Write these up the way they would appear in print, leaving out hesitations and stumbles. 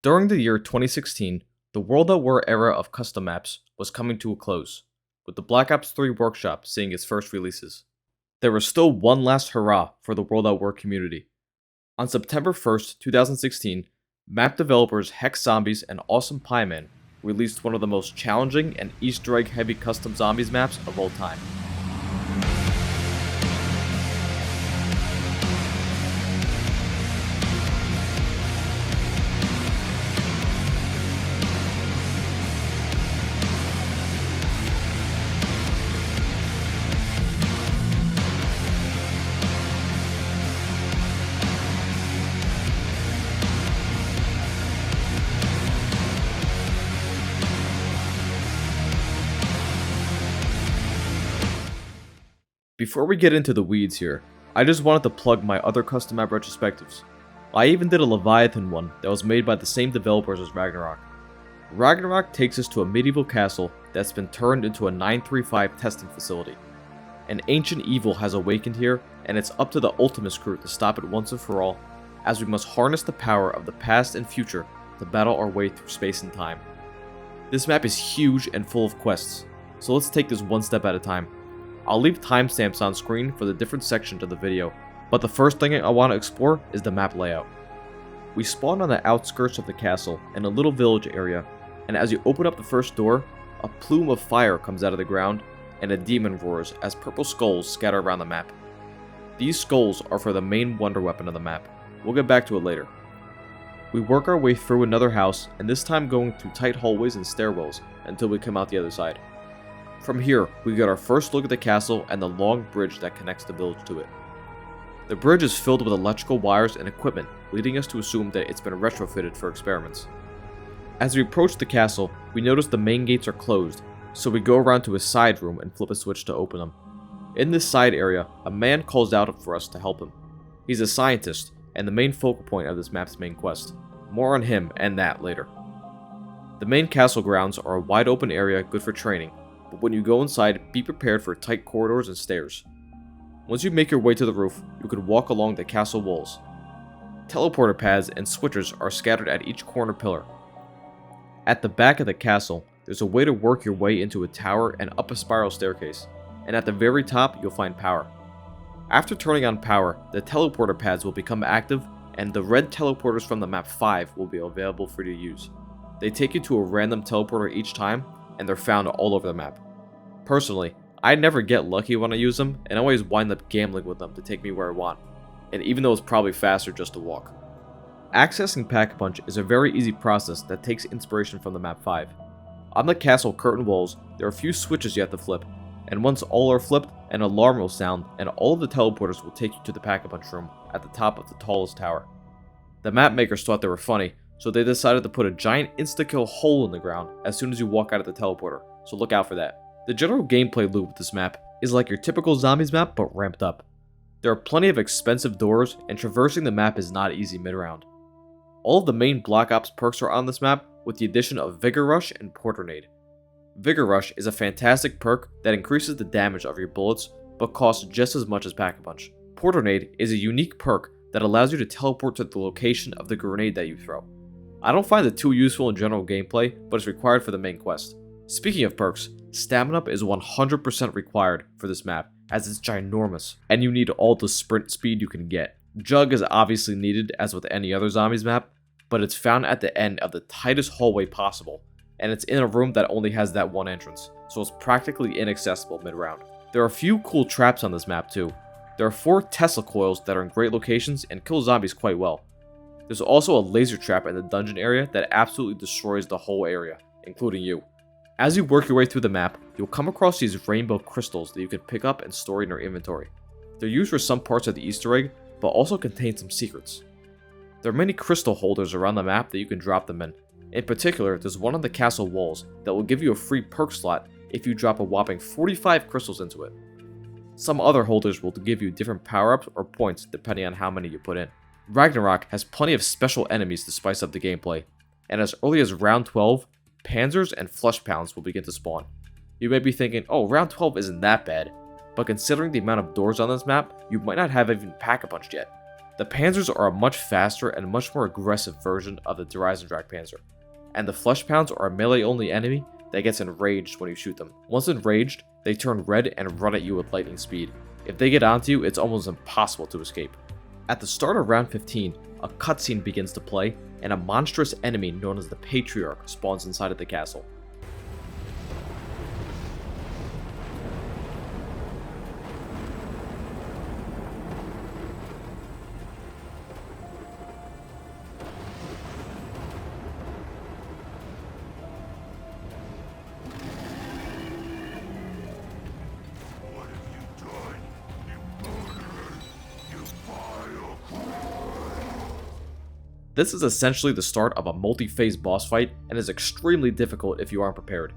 During the year 2016, the World at War era of custom maps was coming to a close, with the Black Ops 3 workshop seeing its first releases. There was still one last hurrah for the World at War community. On September 1st, 2016, map developers HexZombies and AwesomePieman released one of the most challenging and Easter egg heavy custom zombies maps of all time. Before we get into the weeds here, I just wanted to plug my other custom map retrospectives. I even did a Leviathan one that was made by the same developers as Ragnarok. Ragnarok takes us to a medieval castle that's been turned into a 935 testing facility. An ancient evil has awakened here, and it's up to the Ultimus crew to stop it once and for all, as we must harness the power of the past and future to battle our way through space and time. This map is huge and full of quests, so let's take this one step at a time. I'll leave timestamps on screen for the different sections of the video, but the first thing I want to explore is the map layout. We spawn on the outskirts of the castle in a little village area, and as you open up the first door, a plume of fire comes out of the ground, and a demon roars as purple skulls scatter around the map. These skulls are for the main wonder weapon of the map. We'll get back to it later. We work our way through another house, and this time going through tight hallways and stairwells until we come out the other side. From here, we get our first look at the castle and the long bridge that connects the village to it. The bridge is filled with electrical wires and equipment, leading us to assume that it's been retrofitted for experiments. As we approach the castle, we notice the main gates are closed, so we go around to a side room and flip a switch to open them. In this side area, a man calls out for us to help him. He's a scientist, and the main focal point of this map's main quest. More on him and that later. The main castle grounds are a wide open area good for training, but when you go inside, be prepared for tight corridors and stairs. Once you make your way to the roof, you can walk along the castle walls. Teleporter pads and switchers are scattered at each corner pillar. At the back of the castle, there's a way to work your way into a tower and up a spiral staircase, and at the very top you'll find power. After turning on power, the teleporter pads will become active, and the red teleporters from the map 5 will be available for you to use. They take you to a random teleporter each time, and they're found all over the map. Personally, I never get lucky when I use them, and always wind up gambling with them to take me where I want, and even though it's probably faster just to walk. Accessing Pack-a-Punch is a very easy process that takes inspiration from the map 5. On the castle curtain walls, there are a few switches you have to flip, and once all are flipped, an alarm will sound, and all of the teleporters will take you to the Pack-a-Punch room at the top of the tallest tower. The map makers thought they were funny, so they decided to put a giant insta-kill hole in the ground as soon as you walk out of the teleporter, so look out for that. The general gameplay loop with this map is like your typical zombies map but ramped up. There are plenty of expensive doors, and traversing the map is not easy mid-round. All of the main Black Ops perks are on this map, with the addition of Vigor Rush and Porternade. Vigor Rush is a fantastic perk that increases the damage of your bullets, but costs just as much as Pack-a-Punch. Porternade is a unique perk that allows you to teleport to the location of the grenade that you throw. I don't find it too useful in general gameplay, but it's required for the main quest. Speaking of perks, Stamina Up is 100% required for this map, as it's ginormous, and you need all the sprint speed you can get. Jug is obviously needed as with any other zombies map, but it's found at the end of the tightest hallway possible, and it's in a room that only has that one entrance, so it's practically inaccessible mid-round. There are a few cool traps on this map too. There are 4 Tesla coils that are in great locations and kill zombies quite well. There's also a laser trap in the dungeon area that absolutely destroys the whole area, including you. As you work your way through the map, you'll come across these rainbow crystals that you can pick up and store in your inventory. They're used for some parts of the Easter egg, but also contain some secrets. There are many crystal holders around the map that you can drop them in. In particular, there's one on the castle walls that will give you a free perk slot if you drop a whopping 45 crystals into it. Some other holders will give you different power-ups or points depending on how many you put in. Ragnarok has plenty of special enemies to spice up the gameplay, and as early as round 12, Panzers and Flesh Pounds will begin to spawn. You may be thinking, oh, round 12 isn't that bad, but considering the amount of doors on this map, you might not have even Pack-a-Punched yet. The Panzers are a much faster and much more aggressive version of the Dreisendracht Panzer, and the Flesh Pounds are a melee-only enemy that gets enraged when you shoot them. Once enraged, they turn red and run at you with lightning speed. If they get onto you, it's almost impossible to escape. At the start of round 15, a cutscene begins to play, and a monstrous enemy known as the Patriarch spawns inside of the castle. This is essentially the start of a multi-phase boss fight and is extremely difficult if you aren't prepared.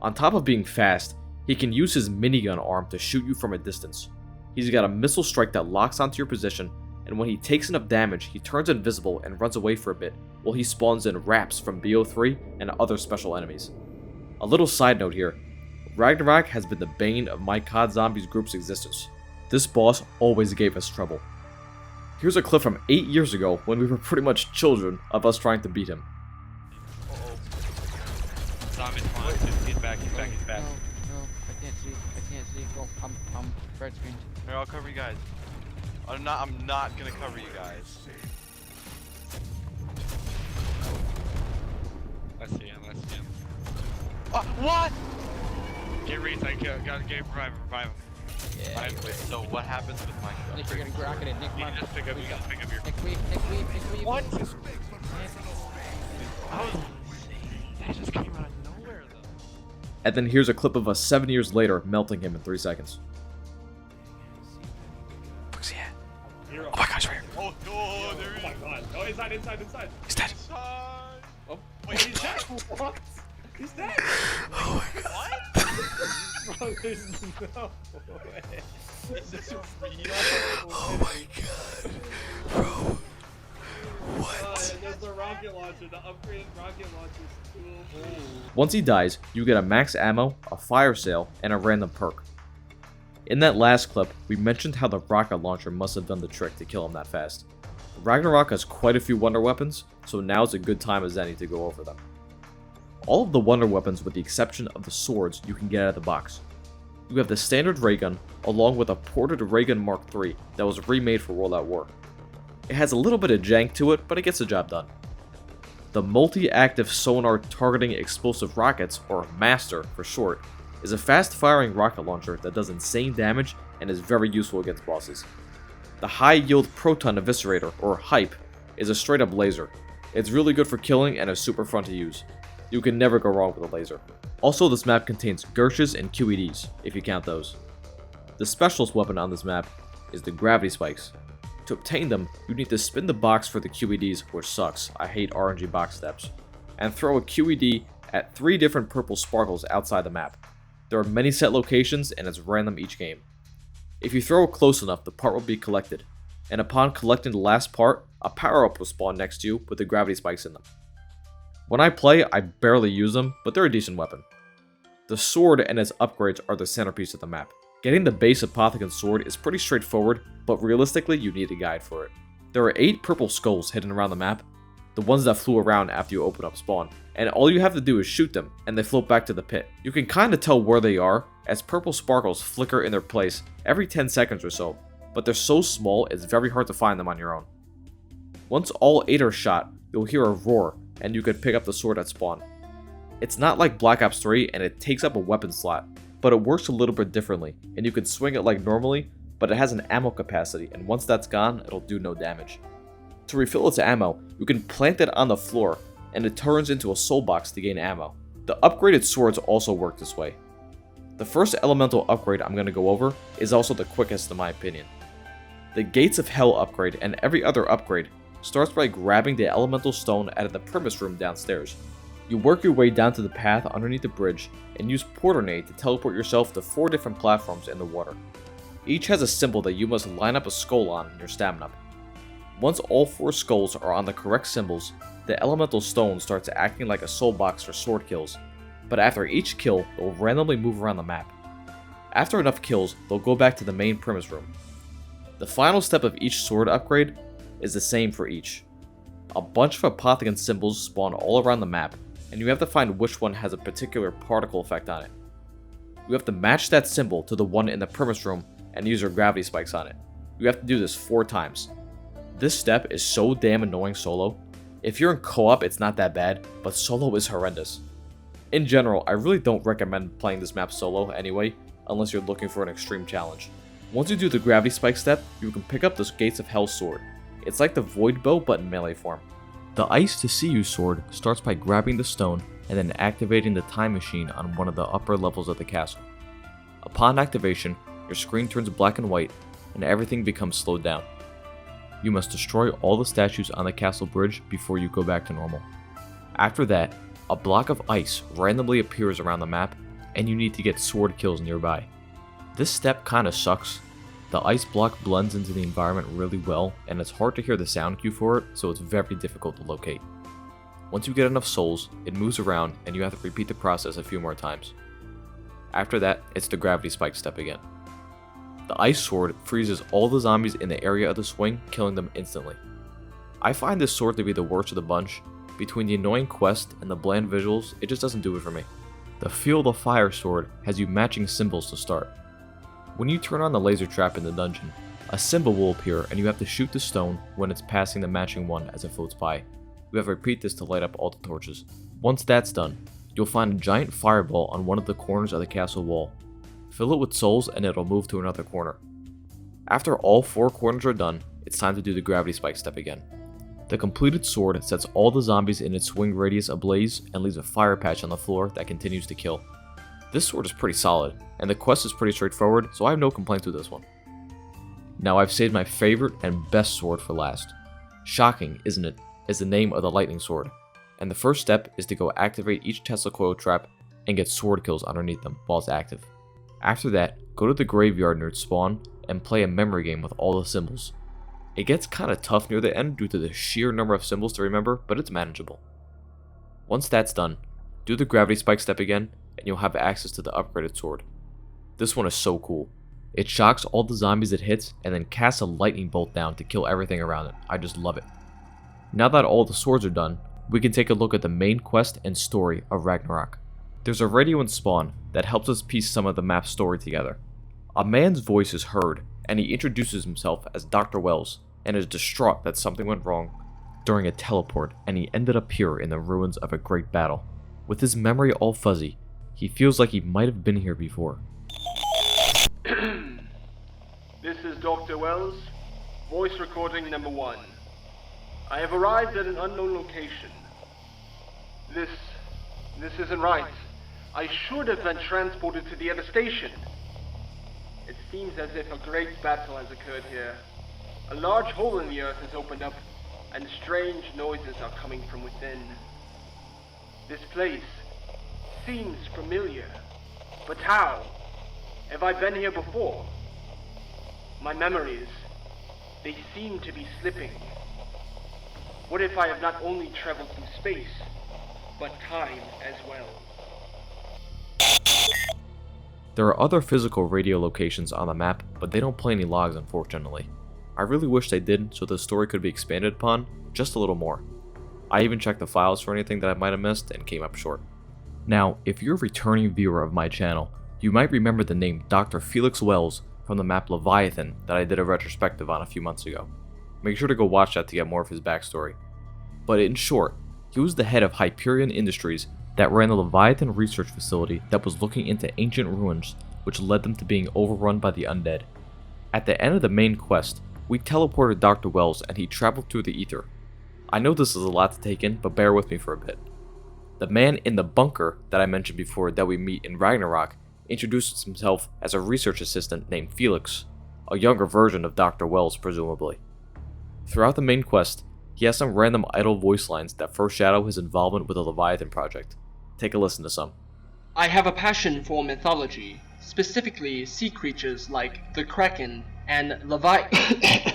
On top of being fast, he can use his minigun arm to shoot you from a distance. He's got a missile strike that locks onto your position, and when he takes enough damage, he turns invisible and runs away for a bit while he spawns in Raps from BO3 and other special enemies. A little side note here, Ragnarok has been the bane of my COD Zombies group's existence. This boss always gave us trouble. Here's a clip from 8 years ago when we were pretty much children of us trying to beat him. Uh-oh. Zombies spawn. He's back. No, I can't see. Oh, I'm red screen. Here, I'll cover you guys. I'm not gonna cover you guys. I see him. What? Get Reese, gotta get revive him. Yeah. Wait, so what happens with my gun? Nick, you're gonna rock it in. Nick, You just pick up your... Nick, weave. What? That just came out of nowhere, though. And then here's a clip of us 7 years later melting him in 3 seconds. Where's he at? Hero. Oh my gosh, right here. Oh, no, there Oh he my is. god. Oh, inside. He's dead. Oh, wait, he's dead. What? He's dead. Oh my god. What? Bro, there's no way. Is this real? Oh my god. Bro. What? There's the rocket launcher, the upgraded rocket launcher is cool. Once he dies, you get a max ammo, a fire sale, and a random perk. In that last clip, we mentioned how the rocket launcher must have done the trick to kill him that fast. Ragnarok has quite a few wonder weapons, so now's a good time as any to go over them. All of the wonder weapons with the exception of the swords you can get out of the box. You have the standard ray gun, along with a ported ray gun Mark III that was remade for World at War. It has a little bit of jank to it, but it gets the job done. The multi-active sonar targeting explosive rockets, or Master for short, is a fast-firing rocket launcher that does insane damage and is very useful against bosses. The high-yield proton eviscerator, or Hype, is a straight-up laser. It's really good for killing and is super fun to use. You can never go wrong with a laser. Also, this map contains Gershes and QEDs, if you count those. The specialist weapon on this map is the gravity spikes. To obtain them, you need to spin the box for the QEDs, which sucks, I hate RNG box steps, and throw a QED at 3 different purple sparkles outside the map. There are many set locations and it's random each game. If you throw it close enough, the part will be collected, and upon collecting the last part, a power-up will spawn next to you with the gravity spikes in them. When I play, I barely use them, but they're a decent weapon. The sword and its upgrades are the centerpiece of the map. Getting the base Apothicon sword is pretty straightforward, but realistically you need a guide for it. There are 8 purple skulls hidden around the map, the ones that flew around after you open up spawn, and all you have to do is shoot them, and they float back to the pit. You can kinda tell where they are, as purple sparkles flicker in their place every 10 seconds or so, but they're so small it's very hard to find them on your own. Once all 8 are shot, you'll hear a roar, and you can pick up the sword at spawn. It's not like Black Ops 3 and it takes up a weapon slot, but it works a little bit differently, and you can swing it like normally, but it has an ammo capacity, and once that's gone, it'll do no damage. To refill its ammo, you can plant it on the floor, and it turns into a soul box to gain ammo. The upgraded swords also work this way. The first elemental upgrade I'm going to go over is also the quickest in my opinion. The Gates of Hell upgrade and every other upgrade starts by grabbing the elemental stone out of the premise room downstairs. You work your way down to the path underneath the bridge and use Porternade to teleport yourself to 4 different platforms in the water. Each has a symbol that you must line up a skull on in your stamina. Once all 4 skulls are on the correct symbols, the elemental stone starts acting like a soul box for sword kills, but after each kill, they'll randomly move around the map. After enough kills, they'll go back to the main premise room. The final step of each sword upgrade is the same for each. A bunch of apothecon symbols spawn all around the map, and you have to find which one has a particular particle effect on it. You have to match that symbol to the one in the premise room and use your gravity spikes on it. You have to do this 4 times. This step is so damn annoying solo. If you're in co-op, it's not that bad, but solo is horrendous. In general, I really don't recommend playing this map solo anyway, unless you're looking for an extreme challenge. Once you do the gravity spike step, you can pick up this Gates of Hell sword. It's like the Void Bow but in melee form. The Ice to See You sword starts by grabbing the stone and then activating the time machine on one of the upper levels of the castle. Upon activation, your screen turns black and white and everything becomes slowed down. You must destroy all the statues on the castle bridge before you go back to normal. After that, a block of ice randomly appears around the map and you need to get sword kills nearby. This step kinda sucks. The ice block blends into the environment really well and it's hard to hear the sound cue for it, so it's very difficult to locate. Once you get enough souls, it moves around and you have to repeat the process a few more times. After that, it's the gravity spike step again. The ice sword freezes all the zombies in the area of the swing, killing them instantly. I find this sword to be the worst of the bunch. Between the annoying quest and the bland visuals, it just doesn't do it for me. The Feel the Fire sword has you matching symbols to start. When you turn on the laser trap in the dungeon, a symbol will appear and you have to shoot the stone when it's passing the matching one as it floats by. You have to repeat this to light up all the torches. Once that's done, you'll find a giant fireball on one of the corners of the castle wall. Fill it with souls and it'll move to another corner. After all 4 corners are done, it's time to do the gravity spike step again. The completed sword sets all the zombies in its swing radius ablaze and leaves a fire patch on the floor that continues to kill. This sword is pretty solid, and the quest is pretty straightforward, so I have no complaints with this one. Now I've saved my favorite and best sword for last. Shocking, isn't it, is the name of the lightning sword, and the first step is to go activate each Tesla coil trap and get sword kills underneath them while it's active. After that, go to the graveyard near its spawn and play a memory game with all the symbols. It gets kinda tough near the end due to the sheer number of symbols to remember, but it's manageable. Once that's done, do the gravity spike step again, and you'll have access to the upgraded sword. This one is so cool. It shocks all the zombies it hits and then casts a lightning bolt down to kill everything around it. I just love it. Now that all the swords are done, we can take a look at the main quest and story of Ragnarok. There's a radio in spawn that helps us piece some of the map's story together. A man's voice is heard, and he introduces himself as Dr. Wells, and is distraught that something went wrong during a teleport and he ended up here in the ruins of a great battle. With his memory all fuzzy, he feels like he might have been here before. This is Dr. Wells, voice recording number 1. I have arrived at an unknown location. This isn't right. I should have been transported to the other station. It seems as if a great battle has occurred here. A large hole in the earth has opened up, and strange noises are coming from within. This place seems familiar, but how? Have I been here before? My memories, they seem to be slipping. What if I have not only traveled through space, but time as well? There are other physical radio locations on the map, but they don't play any logs unfortunately. I really wish they did so the story could be expanded upon just a little more. I even checked the files for anything that I might have missed and came up short. Now, if you're a returning viewer of my channel, you might remember the name Dr. Felix Wells from the map Leviathan that I did a retrospective on a few months ago. Make sure to go watch that to get more of his backstory. But in short, he was the head of Hyperion Industries that ran the Leviathan research facility that was looking into ancient ruins, which led them to being overrun by the undead. At the end of the main quest, we teleported Dr. Wells and he traveled through the ether. I know this is a lot to take in, but bear with me for a bit. The man in the bunker that I mentioned before that we meet in Ragnarok introduces himself as a research assistant named Felix, a younger version of Dr. Wells presumably. Throughout the main quest, he has some random idle voice lines that foreshadow his involvement with the Leviathan project. Take a listen to some. I have a passion for mythology, specifically sea creatures like the Kraken and Leviathan.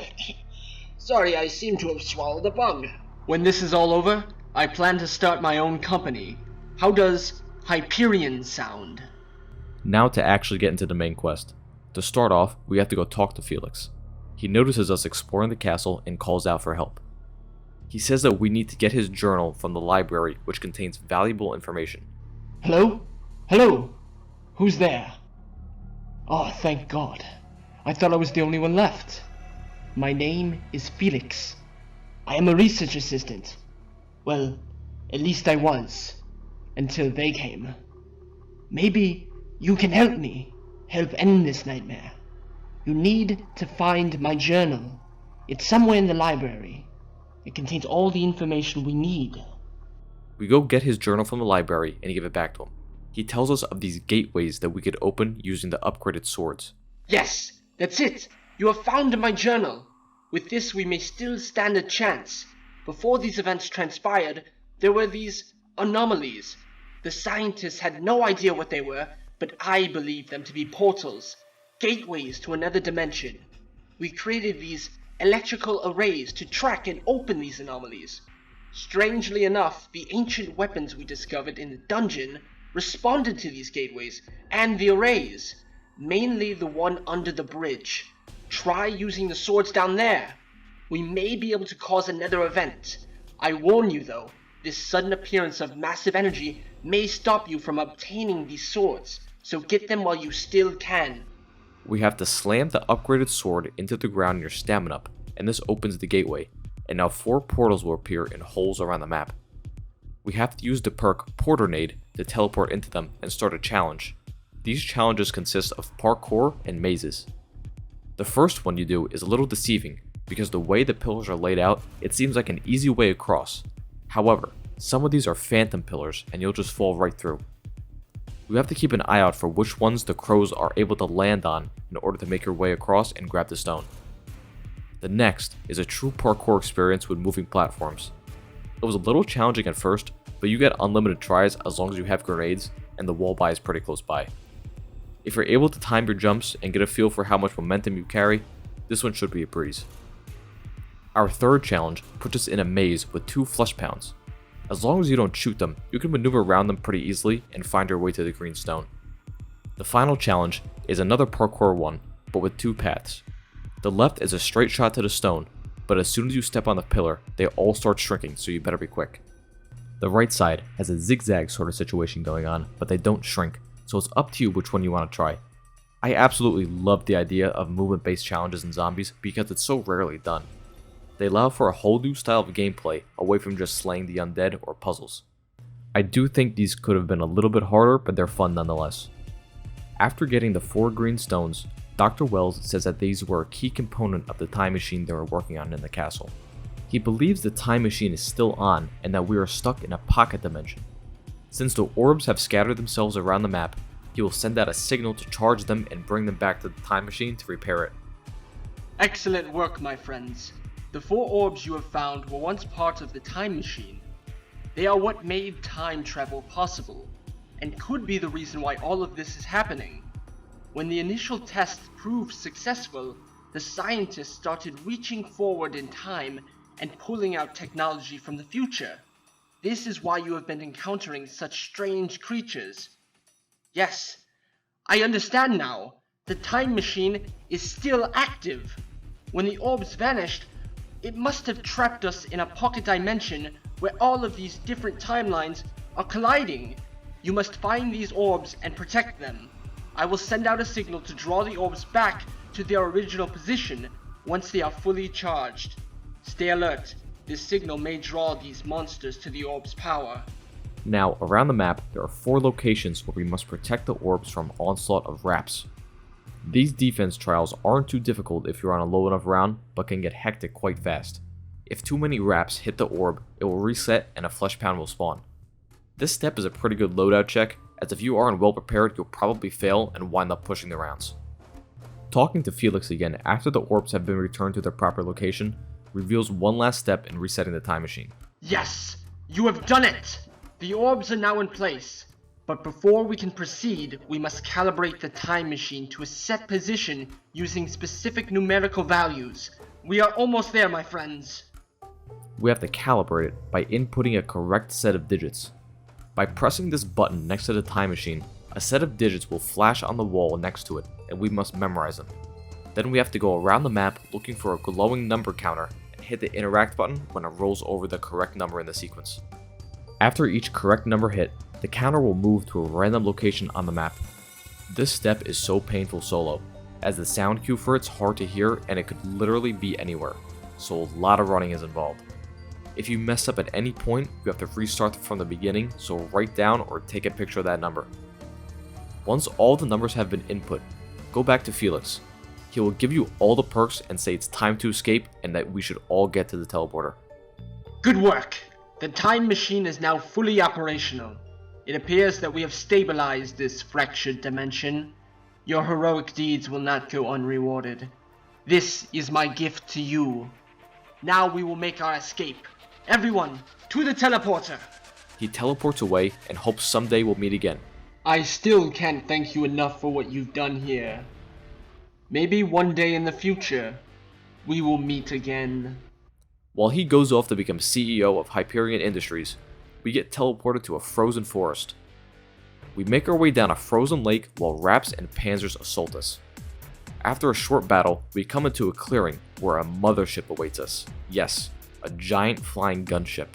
Sorry, I seem to have swallowed a bug. When this is all over, I plan to start my own company. How does Hyperion sound? Now to actually get into the main quest. To start off, we have to go talk to Felix. He notices us exploring the castle and calls out for help. He says that we need to get his journal from the library, which contains valuable information. Hello? Hello? Who's there? Oh, thank God. I thought I was the only one left. My name is Felix. I am a research assistant. Well, at least I was. Until they came. Maybe you can help me. Help end this nightmare. You need to find my journal. It's somewhere in the library. It contains all the information we need. We go get his journal from the library and give it back to him. He tells us of these gateways that we could open using the upgraded swords. Yes, that's it. You have found my journal. With this we may still stand a chance. Before these events transpired, there were these anomalies. The scientists had no idea what they were, but I believed them to be portals, gateways to another dimension. We created these electrical arrays to track and open these anomalies. Strangely enough, the ancient weapons we discovered in the dungeon responded to these gateways and the arrays, mainly the one under the bridge. Try using the swords down there. We may be able to cause another event. I warn you though, this sudden appearance of massive energy may stop you from obtaining these swords, so get them while you still can. We have to slam the upgraded sword into the ground near stamina up, and this opens the gateway, and now 4 portals will appear in holes around the map. We have to use the perk Porternade to teleport into them and start a challenge. These challenges consist of parkour and mazes. The first one you do is a little deceiving, because the way the pillars are laid out, it seems like an easy way across. However, some of these are phantom pillars and you'll just fall right through. You have to keep an eye out for which ones the crows are able to land on in order to make your way across and grab the stone. The next is a true parkour experience with moving platforms. It was a little challenging at first, but you get unlimited tries as long as you have grenades and the wall buy is pretty close by. If you're able to time your jumps and get a feel for how much momentum you carry, this one should be a breeze. Our third challenge puts us in a maze with 2 flesh pounds. As long as you don't shoot them, you can maneuver around them pretty easily and find your way to the green stone. The final challenge is another parkour one, but with 2 paths. The left is a straight shot to the stone, but as soon as you step on the pillar, they all start shrinking, so you better be quick. The right side has a zigzag sort of situation going on, but they don't shrink, so it's up to you which one you want to try. I absolutely love the idea of movement-based challenges in zombies because it's so rarely done. They allow for a whole new style of gameplay away from just slaying the undead or puzzles. I do think these could have been a little bit harder, but they're fun nonetheless. After getting the 4 green stones, Dr. Wells says that these were a key component of the time machine they were working on in the castle. He believes the time machine is still on and that we are stuck in a pocket dimension. Since the orbs have scattered themselves around the map, he will send out a signal to charge them and bring them back to the time machine to repair it. Excellent work, my friends. The 4 orbs you have found were once part of the time machine. They are what made time travel possible, and could be the reason why all of this is happening. When the initial test proved successful, the scientists started reaching forward in time and pulling out technology from the future. This is why you have been encountering such strange creatures. Yes, I understand now. The time machine is still active. When the orbs vanished, it must have trapped us in a pocket dimension where all of these different timelines are colliding. You must find these orbs and protect them. I will send out a signal to draw the orbs back to their original position once they are fully charged. Stay alert. This signal may draw these monsters to the orb's power. Now, around the map, there are 4 locations where we must protect the orbs from onslaught of raps. These defense trials aren't too difficult if you're on a low enough round, but can get hectic quite fast. If too many raps hit the orb, it will reset and a flesh pound will spawn. This step is a pretty good loadout check, as if you aren't well prepared, you'll probably fail and wind up pushing the rounds. Talking to Felix again after the orbs have been returned to their proper location reveals one last step in resetting the time machine. Yes, you have done it! The orbs are now in place. But before we can proceed, we must calibrate the time machine to a set position using specific numerical values. We are almost there, my friends. We have to calibrate it by inputting a correct set of digits. By pressing this button next to the time machine, a set of digits will flash on the wall next to it, and we must memorize them. Then we have to go around the map looking for a glowing number counter and hit the interact button when it rolls over the correct number in the sequence. After each correct number hit, the counter will move to a random location on the map. This step is so painful solo, as the sound cue for it's hard to hear and it could literally be anywhere, so a lot of running is involved. If you mess up at any point, you have to restart from the beginning, so write down or take a picture of that number. Once all the numbers have been input, go back to Felix. He will give you all the perks and say it's time to escape and that we should all get to the teleporter. Good work! The time machine is now fully operational. It appears that we have stabilized this fractured dimension. Your heroic deeds will not go unrewarded. This is my gift to you. Now we will make our escape. Everyone, to the teleporter! He teleports away and hopes someday we'll meet again. I still can't thank you enough for what you've done here. Maybe one day in the future, we will meet again. While he goes off to become CEO of Hyperion Industries, we get teleported to a frozen forest. We make our way down a frozen lake while Raps and Panzers assault us. After a short battle, we come into a clearing where a mothership awaits us. Yes, a giant flying gunship.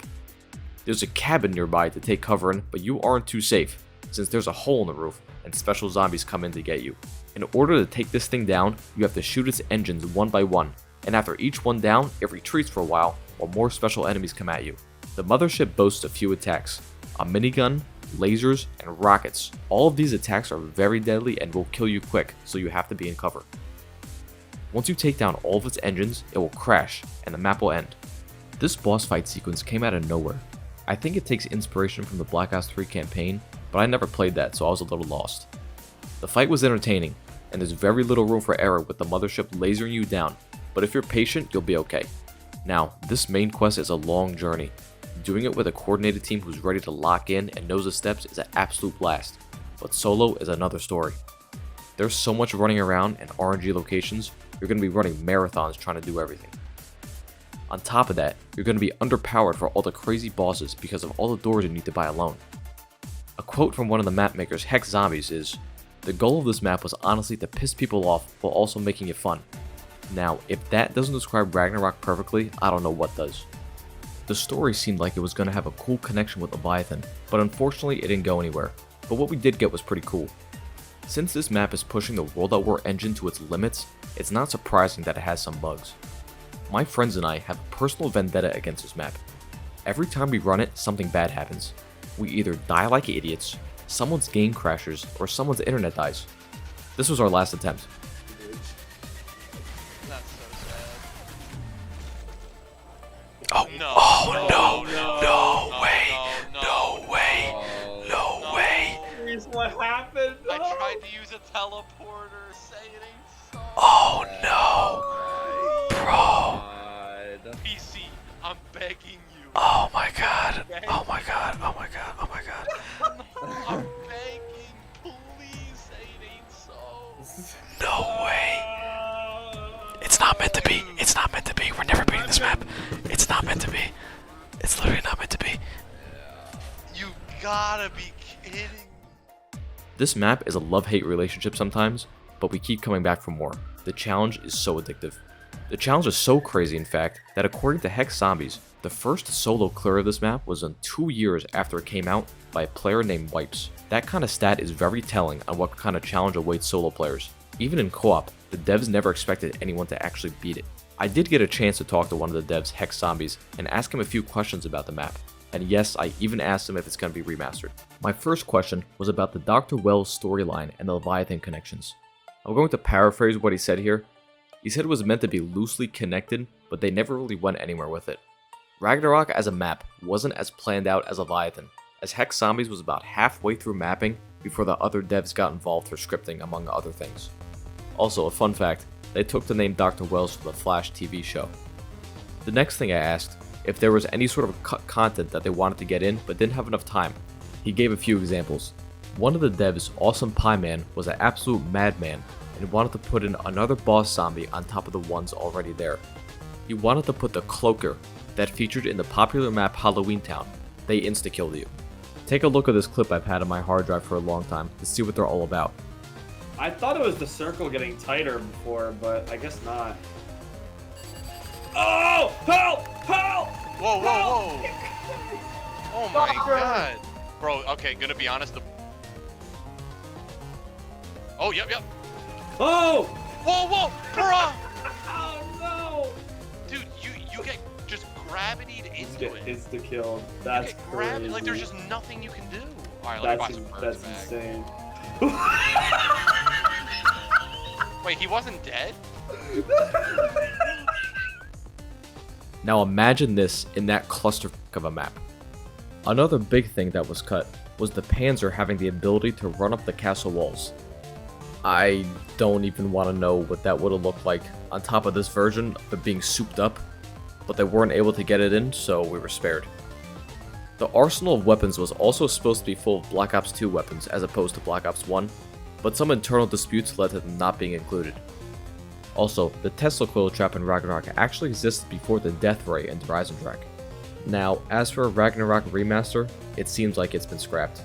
There's a cabin nearby to take cover in, but you aren't too safe, since there's a hole in the roof and special zombies come in to get you. In order to take this thing down, you have to shoot its engines one by one, and after each one down, it retreats for a while more special enemies come at you. The mothership boasts a few attacks: a minigun, lasers, and rockets. All of these attacks are very deadly and will kill you quick, so you have to be in cover. Once you take down all of its engines, it will crash, and the map will end. This boss fight sequence came out of nowhere. I think it takes inspiration from the Black Ops 3 campaign, but I never played that, so I was a little lost. The fight was entertaining, and there's very little room for error with the mothership lasering you down, but if you're patient, you'll be okay. Now, this main quest is a long journey. Doing it with a coordinated team who's ready to lock in and knows the steps is an absolute blast, but solo is another story. There's so much running around and RNG locations, you're going to be running marathons trying to do everything. On top of that, you're going to be underpowered for all the crazy bosses because of all the doors you need to buy alone. A quote from one of the map makers, HexZombies, is, "The goal of this map was honestly to piss people off while also making it fun." Now, if that doesn't describe Ragnarok perfectly, I don't know what does. The story seemed like it was going to have a cool connection with Leviathan, but unfortunately it didn't go anywhere. But what we did get was pretty cool. Since this map is pushing the World at War engine to its limits, it's not surprising that it has some bugs. My friends and I have a personal vendetta against this map. Every time we run it, something bad happens. We either die like idiots, someone's game crashes, or someone's internet dies. This was our last attempt. That's so sad. Oh, No. oh no, No. no way, No. no way, no way. Please, what happened? I tried to use a teleporter. Say it ain't so. Oh no, bro. PC, I'm begging you. Oh my god, oh my god, oh my god, oh my god. I'm begging. Please say it ain't so. No way. It's not meant to be. It's not meant to be. We're never beating this map. It's not meant to be. It's literally not meant to be. You gotta be kidding. This map is a love-hate relationship sometimes, but we keep coming back for more. The challenge is so addictive. The challenge is so crazy, in fact, that according to HexZombies, the first solo clear of this map was done 2 years after it came out by a player named Wipes. That kind of stat is very telling on what kind of challenge awaits solo players. Even in co-op, the devs never expected anyone to actually beat it. I did get a chance to talk to one of the devs, HexZombies, and ask him a few questions about the map. And yes, I even asked him if it's going to be remastered. My first question was about the Dr. Wells storyline and the Leviathan connections. I'm going to paraphrase what he said here. He said it was meant to be loosely connected, but they never really went anywhere with it. Ragnarok as a map wasn't as planned out as Leviathan, as HexZombies was about halfway through mapping before the other devs got involved for scripting, among other things. Also, a fun fact, they took the name Dr. Wells from the Flash TV show. The next thing I asked, if there was any sort of cut content that they wanted to get in but didn't have enough time. He gave a few examples. One of the devs, AwesomePieman, was an absolute madman and wanted to put in another boss zombie on top of the ones already there. He wanted to put the Cloaker that featured in the popular map Halloween Town. They insta-killed you. Take a look at this clip I've had on my hard drive for a long time to see what they're all about. I thought it was the circle getting tighter before, but I guess not. Oh! Help! Help! Whoa, whoa, whoa! Oh my god! Bro, okay, gonna be honest, Oh, yep. Oh! Whoa, whoa! Bruh! Oh no! Dude, you get just gravitied into it. Insta-killed. That's you get crazy. like, there's just nothing you can do. Alright, let me buy some birds back. Insane. Wait, he wasn't dead? Now imagine this in that cluster of a map. Another big thing that was cut was the Panzer having the ability to run up the castle walls. I don't even want to know what that would have looked like on top of this version of it being souped up, but they weren't able to get it in, so we were spared. The arsenal of weapons was also supposed to be full of Black Ops 2 weapons as opposed to Black Ops 1, but some internal disputes led to them not being included. Also, the Tesla coil trap in Ragnarok actually existed before the death ray in Ragnarök. Now, as for a Ragnarok remaster, it seems like it's been scrapped.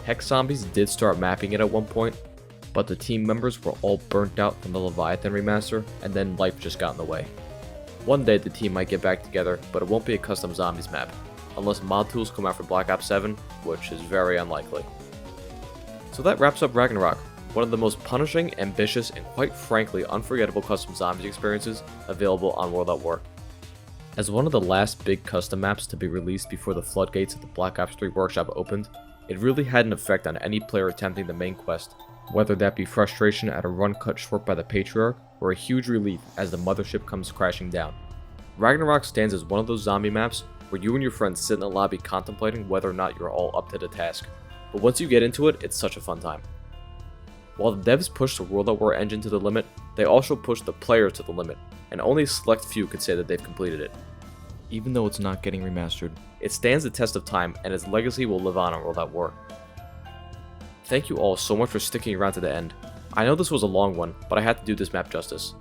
HexZombies did start mapping it at one point, but the team members were all burnt out from the Leviathan remaster, and then life just got in the way. One day the team might get back together, but it won't be a custom zombies map, unless mod tools come out for Black Ops 7, which is very unlikely. So that wraps up Ragnarok, one of the most punishing, ambitious, and quite frankly unforgettable custom zombies experiences available on World at War. As one of the last big custom maps to be released before the floodgates of the Black Ops 3 workshop opened, it really had an effect on any player attempting the main quest, whether that be frustration at a run cut short by the Patriarch, or a huge relief as the mothership comes crashing down. Ragnarok stands as one of those zombie maps where you and your friends sit in a lobby contemplating whether or not you're all up to the task, but once you get into it, it's such a fun time. While the devs pushed the World at War engine to the limit, they also pushed the players to the limit, and only a select few could say that they've completed it. Even though it's not getting remastered, it stands the test of time and its legacy will live on in World at War. Thank you all so much for sticking around to the end. I know this was a long one, but I had to do this map justice.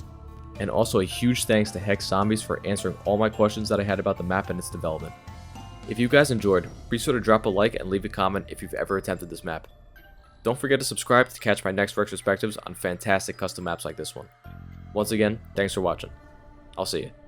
And also a huge thanks to HexZombies for answering all my questions that I had about the map and its development. If you guys enjoyed, be sure to drop a like and leave a comment if you've ever attempted this map. Don't forget to subscribe to catch my next retrospectives on fantastic custom maps like this one. Once again, thanks for watching. I'll see you.